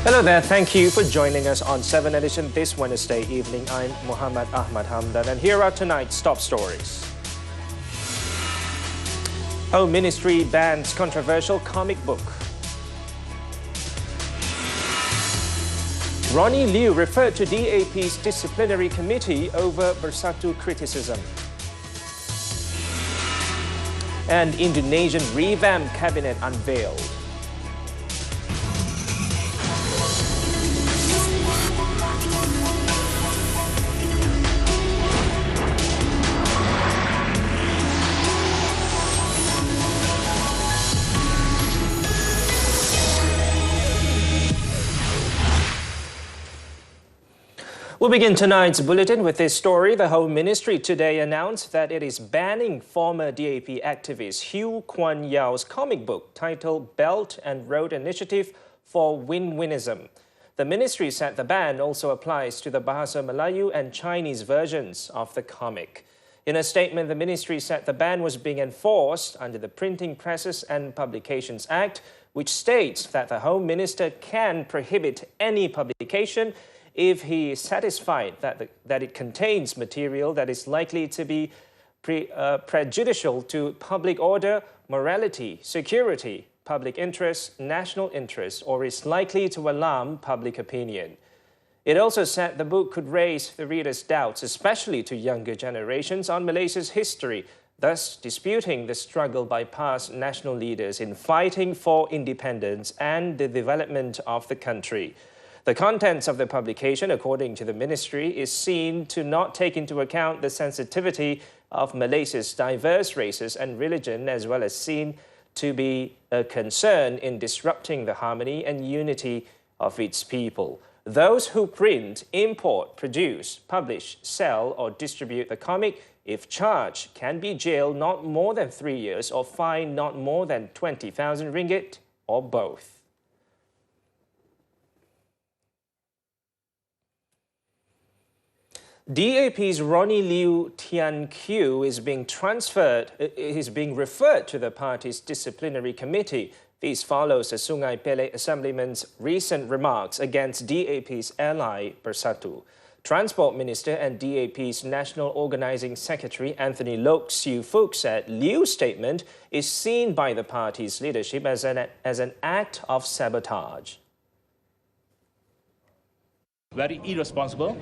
Hello there, thank you for joining us on 7Edition this Wednesday evening. I'm Muhammed Ahmad Hamdan and here are tonight's top stories. Home Ministry bans controversial comic book. Ronnie Liu referred to DAP's disciplinary committee over Bersatu criticism. And Indonesian revamped cabinet unveiled. We'll begin tonight's bulletin with this story. The Home Ministry today announced that it is banning former DAP activist Hugh Kwan Yeo's comic book titled Belt and Road Initiative for Win-Winism. The ministry said the ban also applies to the Bahasa Melayu and Chinese versions of the comic. In a statement, the ministry said the ban was being enforced under the Printing Presses and Publications Act, which states that the Home Minister can prohibit any publication if he is satisfied that it contains material that is likely to be prejudicial to public order, morality, security, public interest, national interest, or is likely to alarm public opinion. It also said the book could raise the reader's doubts, especially to younger generations, on Malaysia's history, thus disputing the struggle by past national leaders in fighting for independence and the development of the country. The contents of the publication, according to the ministry, is seen to not take into account the sensitivity of Malaysia's diverse races and religion, as well as seen to be a concern in disrupting the harmony and unity of its people. Those who print, import, produce, publish, sell or distribute the comic, if charged, can be jailed not more than 3 years or fined not more than 20,000 ringgit or both. DAP's Ronnie Liu Tian Q is being referred to the party's disciplinary committee. This follows the Sungai Pelek Assemblyman's recent remarks against DAP's ally Bersatu. Transport Minister and DAP's National Organising Secretary Anthony Loke Siu Fook said Liu's statement is seen by the party's leadership as an act of sabotage. Very irresponsible.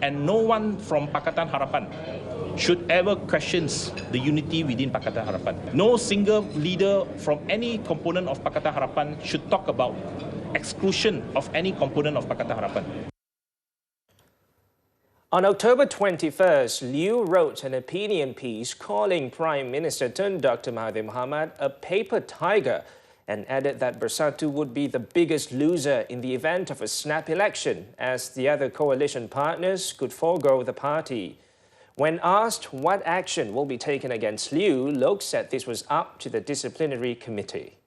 And no one from Pakatan Harapan should ever question the unity within Pakatan Harapan. No single leader from any component of Pakatan Harapan should talk about exclusion of any component of Pakatan Harapan. On October 21st, Liu wrote an opinion piece calling Prime Minister Tun Dr. Mahathir Mohamad a paper tiger and added that Bersatu would be the biggest loser in the event of a snap election, as the other coalition partners could forego the party. When asked what action will be taken against Liu, Loke said this was up to the disciplinary committee.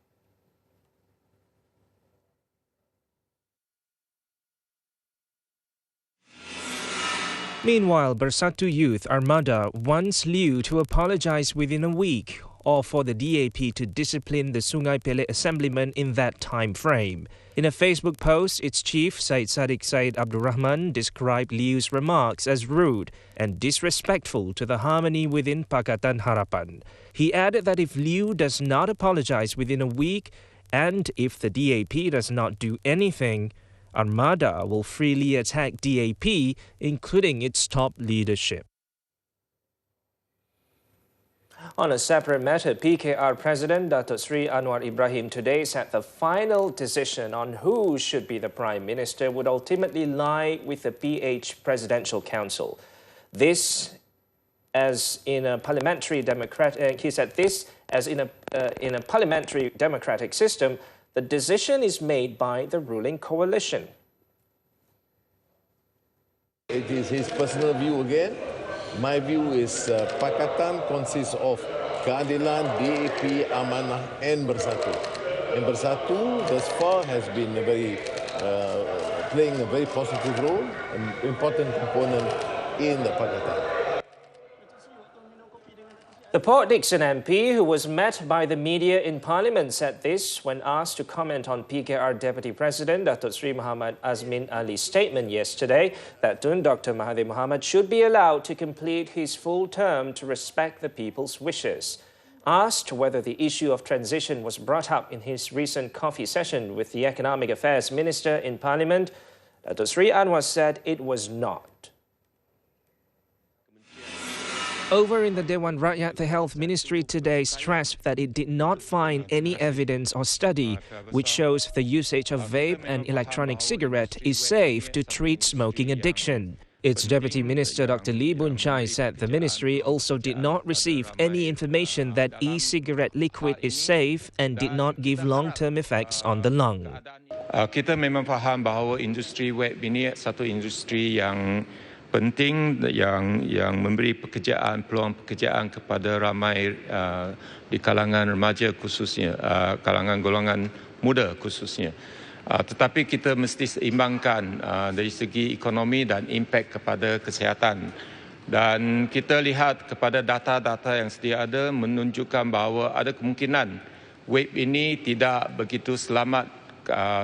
Meanwhile, Bersatu Youth Armada wants Liu to apologize within a week, or for the DAP to discipline the Sungai Pelek Assemblyman in that time frame. In a Facebook post, its chief, Syed Sadiq Syed Abdul Rahman, described Liu's remarks as rude and disrespectful to the harmony within Pakatan Harapan. He added that if Liu does not apologize within a week, and if the DAP does not do anything, Armada will freely attack DAP, including its top leadership. On a separate matter, PKR President Datuk Sri Anwar Ibrahim today said the final decision on who should be the Prime Minister would ultimately lie with the PH Presidential Council. This, as in a parliamentary democratic, he said this, as in a parliamentary democratic system, the decision is made by the ruling coalition. It is his personal view again. My view is Pakatan consists of Keadilan, DAP, Amanah and Bersatu. And Bersatu thus far has been playing a very positive role, an important component in the Pakatan. The Port Dickson MP, who was met by the media in Parliament, said this when asked to comment on PKR Deputy President Datuk Sri Muhammad Azmin Ali's statement yesterday that Tun Dr. Mahathir Mohamad should be allowed to complete his full term to respect the people's wishes. Asked whether the issue of transition was brought up in his recent coffee session with the Economic Affairs Minister in Parliament, Datuk Sri Anwar said it was not. Over in the Dewan Rakyat, the Health Ministry today stressed that it did not find any evidence or study which shows the usage of vape and electronic cigarette is safe to treat smoking addiction. Its Deputy Minister Dr. Lee Boon Chye said the ministry also did not receive any information that e-cigarette liquid is safe and did not give long-term effects on the lung. Kita memang faham bahawa industri vape ini satu industri yang penting yang memberi peluang pekerjaan kepada ramai di kalangan remaja khususnya, kalangan golongan muda khususnya. Tetapi kita mesti seimbangkan dari segi ekonomi dan impak kepada kesihatan. Dan kita lihat kepada data-data yang sedia ada menunjukkan bahawa ada kemungkinan vape ini tidak begitu selamat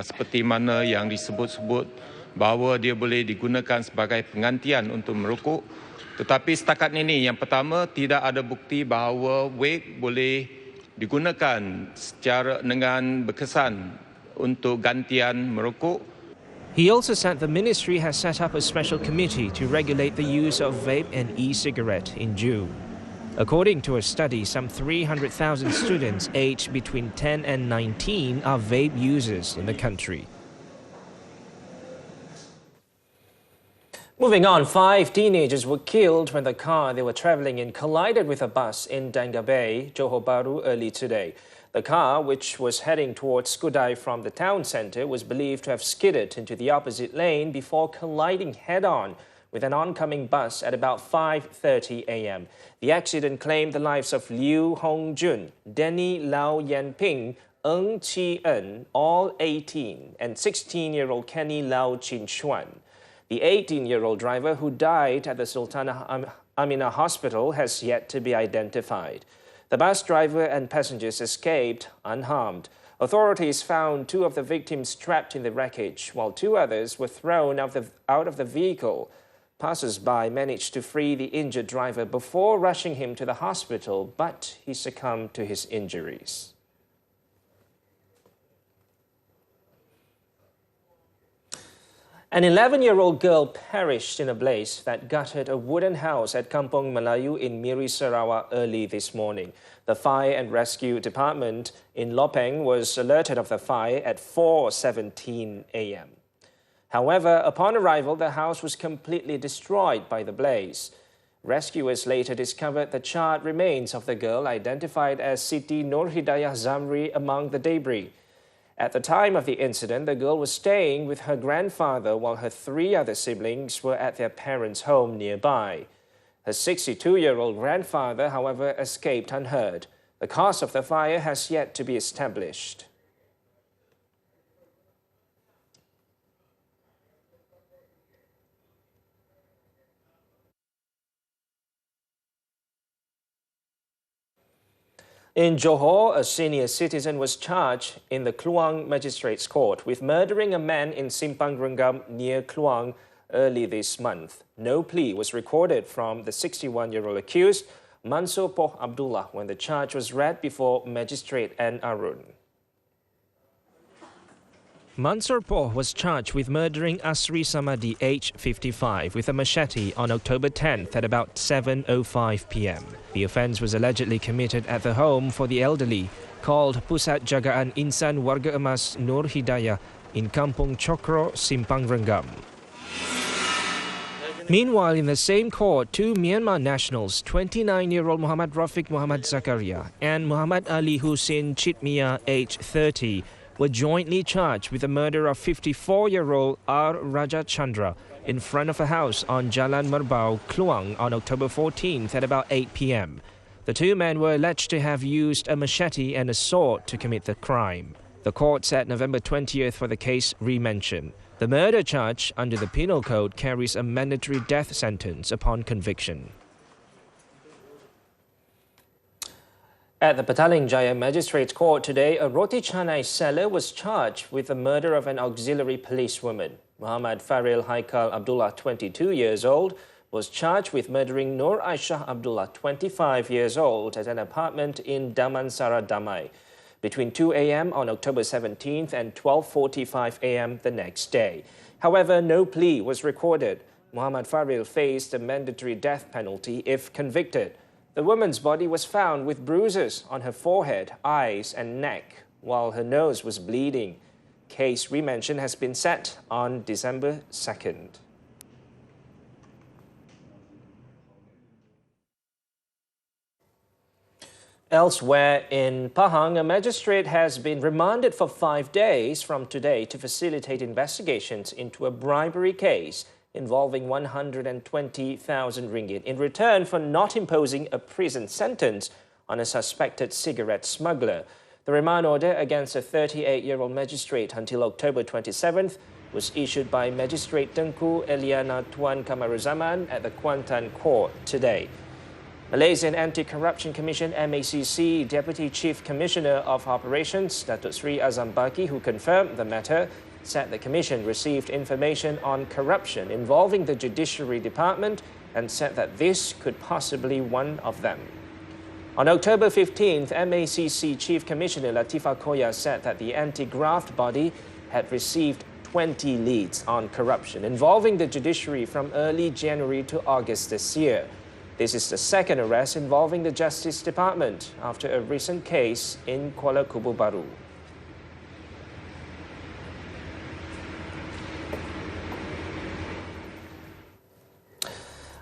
seperti mana yang disebut-sebut bahawa dia boleh digunakan sebagai penggantian untuk merokok. Tetapi setakat ini, yang pertama, tidak ada bukti bahawa vape boleh digunakan secara dengan berkesan untuk gantian merokok. He also said the ministry has set up a special committee to regulate the use of vape and e-cigarette in June. According to a study, some 300,000 students aged between 10 and 19 are vape users in the country. Moving on, 5 teenagers were killed when the car they were travelling in collided with a bus in Danga Bay, Johor Bahru, early today. The car, which was heading towards Skudai from the town centre, was believed to have skidded into the opposite lane before colliding head-on with an oncoming bus at about 5:30 a.m. The accident claimed the lives of Liu Hongjun, Denny Lau Yanping, Ng Chi En, all 18, and 16-year-old Kenny Lau Chin Xuan. The 18-year-old driver who died at the Sultanah Aminah Hospital has yet to be identified. The bus driver and passengers escaped unharmed. Authorities found 2 of the victims trapped in the wreckage, while 2 others were thrown out of the vehicle. Passers-by managed to free the injured driver before rushing him to the hospital, but he succumbed to his injuries. An 11-year-old girl perished in a blaze that gutted a wooden house at Kampung Melayu in Miri, Sarawak early this morning. The Fire and Rescue Department in Lopeng was alerted of the fire at 4:17 a.m. However, upon arrival, the house was completely destroyed by the blaze. Rescuers later discovered the charred remains of the girl, identified as Siti Nur Hidayah Zamri, among the debris. At the time of the incident, the girl was staying with her grandfather while her 3 other siblings were at their parents' home nearby. Her 62-year-old grandfather, however, escaped unhurt. The cause of the fire has yet to be established. In Johor, a senior citizen was charged in the Kluang Magistrates Court with murdering a man in Simpang Renggam near Kluang early this month. No plea was recorded from the 61-year-old accused, Mansur Poh Abdullah, when the charge was read before Magistrate N. Arun. Mansur Poh was charged with murdering Asri Samadi, aged 55, with a machete on October 10th at about 7:05 p.m. The offence was allegedly committed at the home for the elderly, called Pusat Jagaan Insan Warga Emas Nur Hidayah in Kampung Chokro, Simpang Renggam. Meanwhile, in the same court, 2 Myanmar nationals, 29-year-old Muhammad Rafiq Muhammad Zakaria and Muhammad Ali Hussein Chitmia, aged 30, were jointly charged with the murder of 54-year-old R. Raja Chandra in front of a house on Jalan Merbau, Kluang on October 14th at about 8 p.m. The 2 men were alleged to have used a machete and a sword to commit the crime. The court set November 20th for the case re-mentioned. The murder charge under the Penal Code carries a mandatory death sentence upon conviction. At the Petaling Jaya Magistrates Court today, a roti canai seller was charged with the murder of an auxiliary policewoman. Muhammad Faril Haikal Abdullah, 22 years old, was charged with murdering Nur Aisyah Abdullah, 25 years old, at an apartment in Damansara Damai between 2 a.m. on October 17th and 12:45 a.m. the next day. However, no plea was recorded. Muhammad Faril faced a mandatory death penalty if convicted. The woman's body was found with bruises on her forehead, eyes and neck, while her nose was bleeding. Case remention has been set on December 2nd. Elsewhere in Pahang, a magistrate has been remanded for 5 days from today to facilitate investigations into a bribery case involving 120,000 ringgit in return for not imposing a prison sentence on a suspected cigarette smuggler. The remand order against a 38-year-old magistrate until October 27th was issued by Magistrate Tengku Eliana Tuan Kamaruzaman at the Kuantan Court today. Malaysian Anti-Corruption Commission MACC Deputy Chief Commissioner of Operations, Datuk Sri Azam Baki, who confirmed the matter, said the Commission received information on corruption involving the Judiciary Department and said that this could possibly be one of them. On October 15th, MACC Chief Commissioner Latifah Koya said that the anti-graft body had received 20 leads on corruption involving the judiciary from early January to August this year. This is the second arrest involving the Justice Department after a recent case in Kuala Kubu Baru.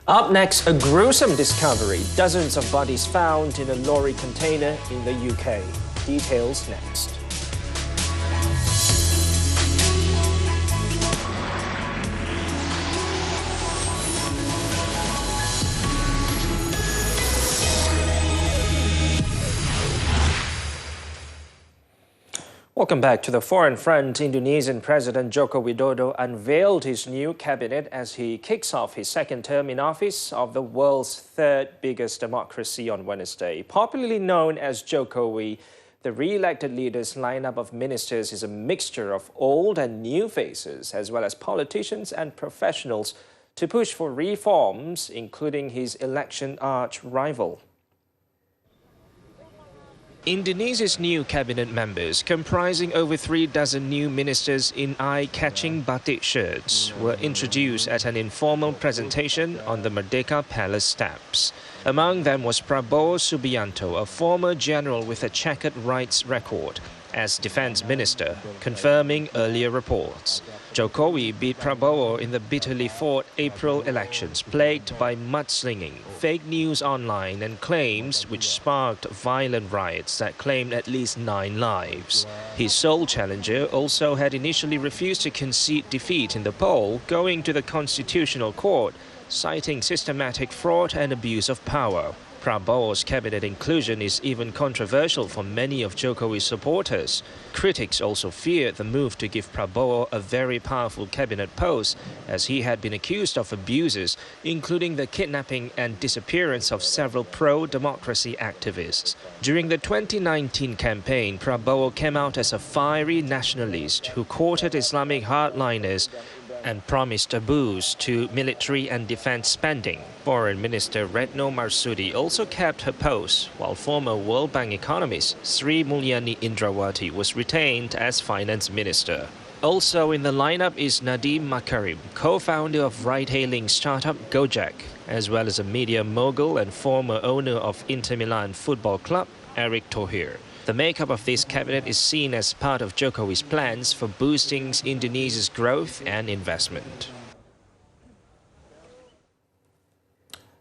Up next, a gruesome discovery. Dozens of bodies found in a lorry container in the UK. Details next. Welcome back to the Foreign Front. Indonesian President Joko Widodo unveiled his new cabinet as he kicks off his second term in office of the world's third biggest democracy on Wednesday. Popularly known as Jokowi, the re-elected leader's lineup of ministers is a mixture of old and new faces, as well as politicians and professionals, to push for reforms, including his election arch rival. Indonesia's new cabinet members, comprising over 3 dozen new ministers in eye-catching batik shirts, were introduced at an informal presentation on the Merdeka Palace steps. Among them was Prabowo Subianto, a former general with a checkered rights record, as defense minister, confirming earlier reports. Jokowi beat Prabowo in the bitterly fought April elections, plagued by mudslinging, fake news online and claims which sparked violent riots that claimed at least 9 lives. His sole challenger also had initially refused to concede defeat in the poll, going to the Constitutional Court, citing systematic fraud and abuse of power. Prabowo's cabinet inclusion is even controversial for many of Jokowi's supporters. Critics also feared the move to give Prabowo a very powerful cabinet post, as he had been accused of abuses, including the kidnapping and disappearance of several pro-democracy activists. During the 2019 campaign, Prabowo came out as a fiery nationalist who courted Islamic hardliners and promised a boost to military and defense spending. Foreign Minister Retno Marsudi also kept her post, while former World Bank economist Sri Mulyani Indrawati was retained as finance minister. Also in the lineup is Nadiem Makarim, co-founder of ride-hailing startup Gojek, as well as a media mogul and former owner of Inter Milan Football Club, Eric Thohir. The makeup of this cabinet is seen as part of Jokowi's plans for boosting Indonesia's growth and investment.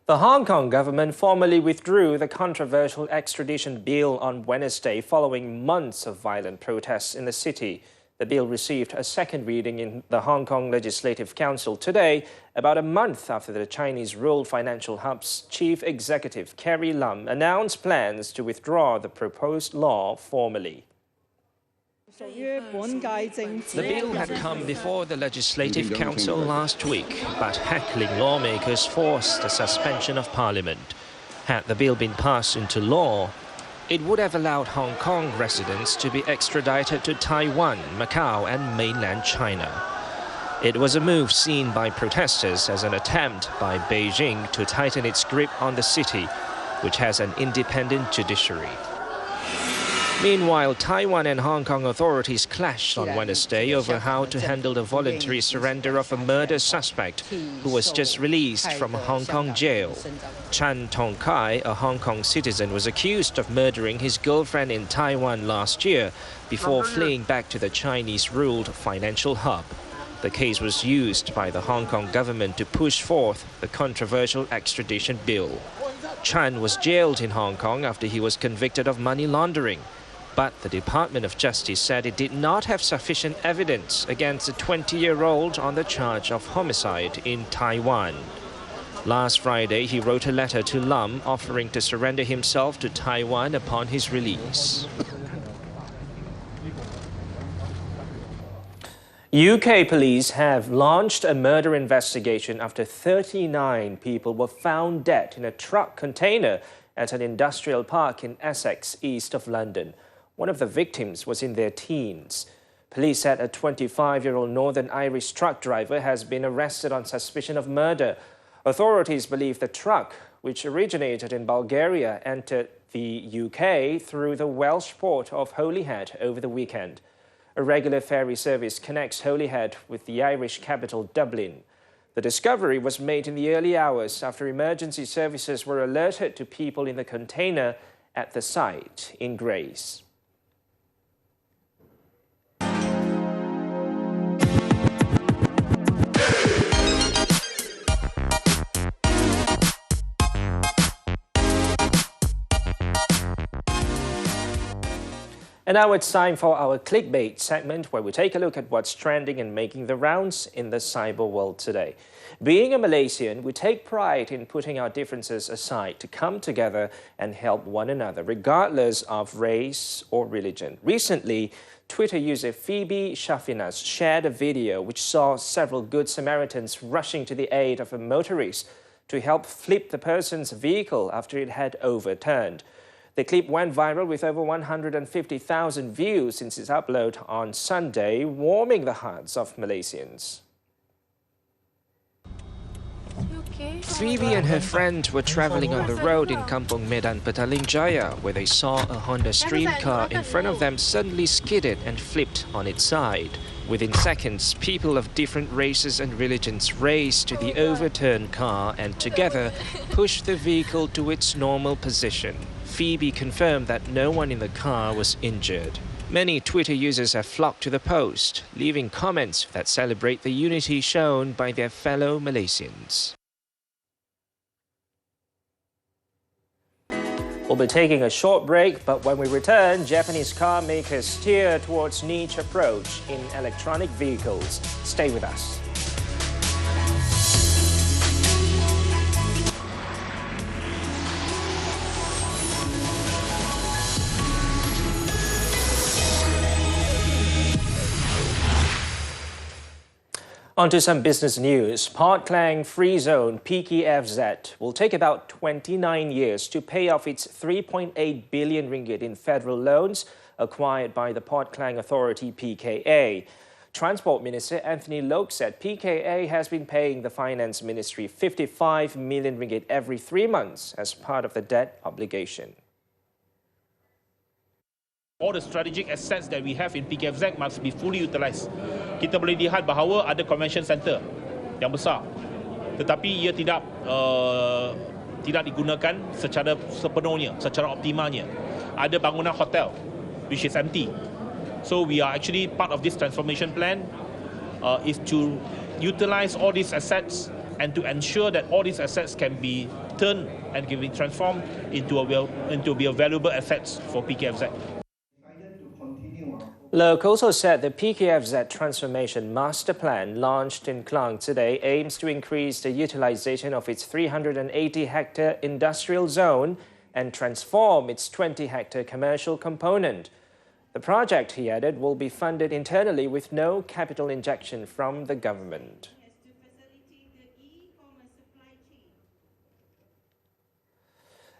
The Hong Kong government formally withdrew the controversial extradition bill on Wednesday following months of violent protests in the city. The bill received a second reading in the Hong Kong Legislative Council today, about a month after the Chinese-ruled financial hub's chief executive, Carrie Lam, announced plans to withdraw the proposed law formally. The bill had come before the Legislative Council last week, but heckling lawmakers forced the suspension of Parliament. Had the bill been passed into law, It would have allowed Hong Kong residents to be extradited to Taiwan, Macau and mainland China. It was a move seen by protesters as an attempt by Beijing to tighten its grip on the city, which has an independent judiciary. Meanwhile, Taiwan and Hong Kong authorities clashed on Wednesday over how to handle the voluntary surrender of a murder suspect who was just released from a Hong Kong jail. Chan Tong Kai, a Hong Kong citizen, was accused of murdering his girlfriend in Taiwan last year before fleeing back to the Chinese-ruled financial hub. The case was used by the Hong Kong government to push forth the controversial extradition bill. Chan was jailed in Hong Kong after he was convicted of money laundering. But the Department of Justice said it did not have sufficient evidence against the 20-year-old on the charge of homicide in Taiwan. Last Friday, he wrote a letter to Lam offering to surrender himself to Taiwan upon his release. UK police have launched a murder investigation after 39 people were found dead in a truck container at an industrial park in Essex, east of London. One of the victims was in their teens. Police said a 25-year-old Northern Irish truck driver has been arrested on suspicion of murder. Authorities believe the truck, which originated in Bulgaria, entered the UK through the Welsh port of Holyhead over the weekend. A regular ferry service connects Holyhead with the Irish capital, Dublin. The discovery was made in the early hours after emergency services were alerted to people in the container at the site in Grays. And now it's time for our clickbait segment, where we take a look at what's trending and making the rounds in the cyber world today. Being a Malaysian, we take pride in putting our differences aside to come together and help one another, regardless of race or religion. Recently, Twitter user Phoebe Shafinas shared a video which saw several Good Samaritans rushing to the aid of a motorist to help flip the person's vehicle after it had overturned. The clip went viral with over 150,000 views since its upload on Sunday, warming the hearts of Malaysians. Phoebe and her friend were traveling on the road in Kampung Medan, Petaling Jaya, where they saw a Honda Stream car in front of them suddenly skidded and flipped on its side. Within seconds, people of different races and religions raced to the overturned car and together pushed the vehicle to its normal position. Phoebe confirmed that no one in the car was injured. Many Twitter users have flocked to the post, leaving comments that celebrate the unity shown by their fellow Malaysians. We'll be taking a short break, but when we return, Japanese car makers steer towards niche approach in electronic vehicles. Stay with us. On to some business news. Port Klang Free Zone PKFZ will take about 29 years to pay off its 3.8 billion ringgit in federal loans acquired by the Port Klang Authority PKA. Transport Minister Anthony Loke said PKA has been paying the Finance Ministry 55 million ringgit every 3 months as part of the debt obligation. All the strategic assets that we have in PKFZ must be fully utilised. Kita boleh lihat bahawa ada convention center yang besar, tetapi ia tidak digunakan secara sepenuhnya, secara optimalnya. Ada bangunan hotel which is empty. So we are actually part of this transformation plan is to utilise all these assets and to ensure that all these assets can be turned and can be transformed into valuable assets for PKFZ. Loke also said the PKFZ Transformation Master Plan launched in Klang today aims to increase the utilization of its 380-hectare industrial zone and transform its 20-hectare commercial component. The project, he added, will be funded internally with no capital injection from the government.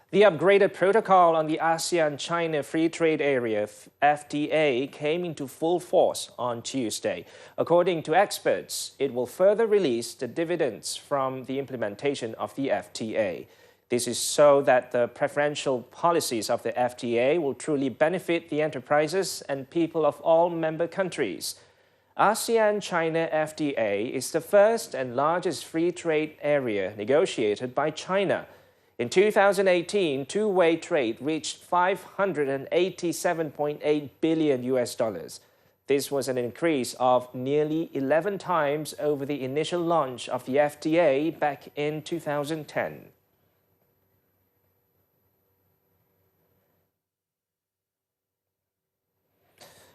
The upgraded protocol on the ASEAN-China Free Trade Area, FTA, came into full force on Tuesday. According to experts, it will further release the dividends from the implementation of the FTA. This is so that the preferential policies of the FTA will truly benefit the enterprises and people of all member countries. ASEAN-China FTA is the first and largest free trade area negotiated by China. In 2018, two-way trade reached $587.8 billion. This was an increase of nearly 11 times over the initial launch of the FTA back in 2010.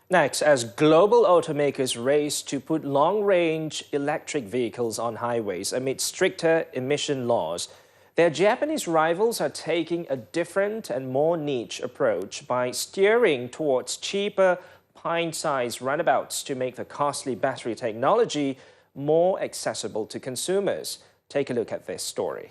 Next, as global automakers race to put long-range electric vehicles on highways amid stricter emission laws, their Japanese rivals are taking a different and more niche approach by steering towards cheaper, pint-sized runabouts to make the costly battery technology more accessible to consumers. Take a look at this story.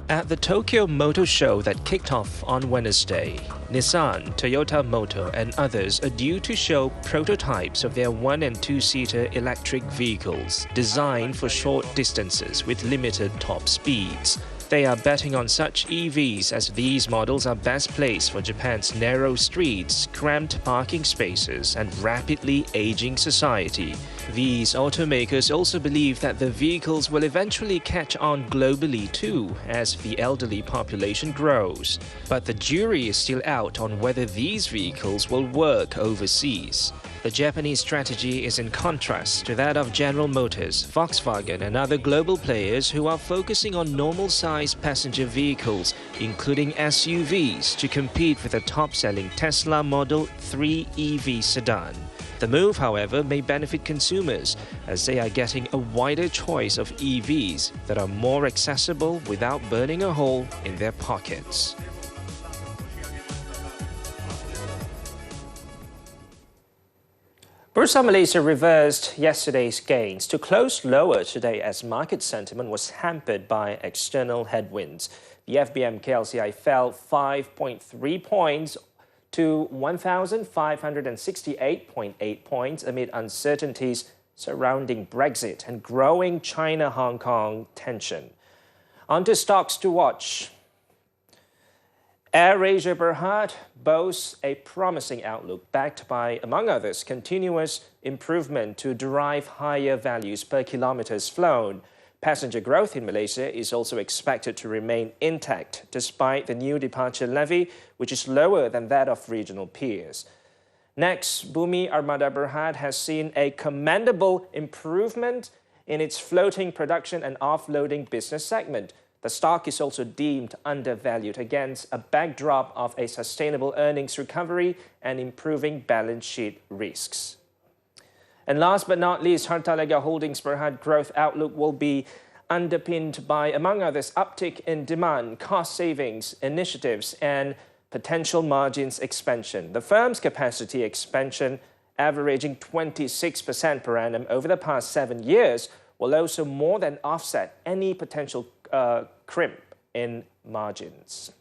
At the Tokyo Motor Show that kicked off on Wednesday, Nissan, Toyota Motor and others are due to show prototypes of their 1- and 2-seater electric vehicles designed for short distances with limited top speeds. They are betting on such EVs as these models are best placed for Japan's narrow streets, cramped parking spaces and rapidly aging society. These automakers also believe that the vehicles will eventually catch on globally too as the elderly population grows. But the jury is still out on whether these vehicles will work overseas. The Japanese strategy is in contrast to that of General Motors, Volkswagen and other global players who are focusing on normal-sized passenger vehicles, including SUVs, to compete with the top-selling Tesla Model 3 EV sedan. The move, however, may benefit consumers as they are getting a wider choice of EVs that are more accessible without burning a hole in their pockets. Bursa Malaysia reversed yesterday's gains to close lower today as market sentiment was hampered by external headwinds. The FBM KLCI fell 5.3 points to 1,568.8 points amid uncertainties surrounding Brexit and growing China-Hong Kong tension. On to stocks to watch. AirAsia Berhad boasts a promising outlook backed by, among others, continuous improvement to derive higher values per kilometers flown. Passenger growth in Malaysia is also expected to remain intact despite the new departure levy, which is lower than that of regional peers. Next, Bumi Armada Berhad has seen a commendable improvement in its floating production and offloading business segment. The stock is also deemed undervalued against a backdrop of a sustainable earnings recovery and improving balance sheet risks. And last but not least, Hartalega Holdings Berhad growth outlook will be underpinned by, among others, uptick in demand, cost savings initiatives, and potential margins expansion. The firm's capacity expansion, averaging 26% per annum over the past 7 years, will also more than offset any potential crimp in margins.